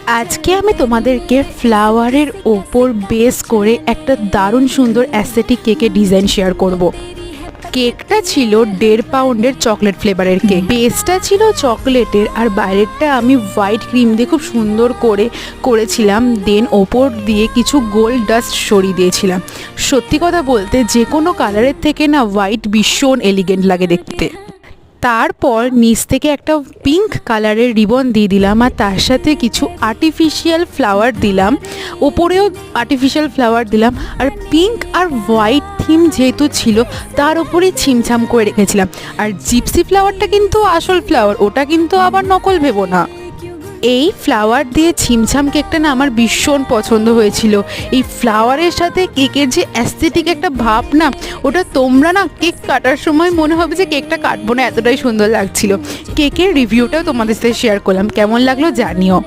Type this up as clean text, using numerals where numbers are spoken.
আজকে আমি তোমাদেরকে ফ্লাওয়ারের ওপর বেস করে একটা দারুণ সুন্দর অ্যাসথেটিক কেকের ডিজাইন শেয়ার করব। কেকটা ছিল 1.5 পাউন্ডের চকলেট ফ্লেভারের কেক। বেসটা ছিল চকলেটের আর বাইরেরটা আমি হোয়াইট ক্রিম দিয়ে খুব সুন্দর করে করেছিলাম। দেন ওপর দিয়ে কিছু গোল্ড ডাস্ট সরিয়ে দিয়েছিলাম। সত্যি কথা বলতে যে কোনো কালারের থেকে না হোয়াইট ভীষণ এলিগেন্ট লাগে দেখতে। তারপর নিচ থেকে একটা পিঙ্ক কালারের রিবন দিয়ে দিলাম আর তার সাথে কিছু আর্টিফিশিয়াল ফ্লাওয়ার দিলাম, ওপরেও আর্টিফিশিয়াল ফ্লাওয়ার দিলাম। আর পিঙ্ক আর হোয়াইট থিম যেহেতু ছিল তার উপরেই ছিমছাম করে রেখেছিলাম। আর জিপসি ফ্লাওয়ারটা কিন্তু আসল ফ্লাওয়ার, ওটা কিন্তু আবার নকল ভেবো না। এই ফ্লাওয়ার দিয়ে ছিমছাম কেকটা না আমার ভীষণ পছন্দ হয়েছিল। এই ফ্লাওয়ারের সাথে কেকের যে অ্যাস্থেটিক একটা ভাব না, ওটা তোমরা না কেক কাটার সময় মনে হবে যে কেকটা কাটবো না, এতটাই সুন্দর লাগছিল। কেকের রিভিউটাও তোমাদের সাথে শেয়ার করলাম, কেমন লাগলো জানিও।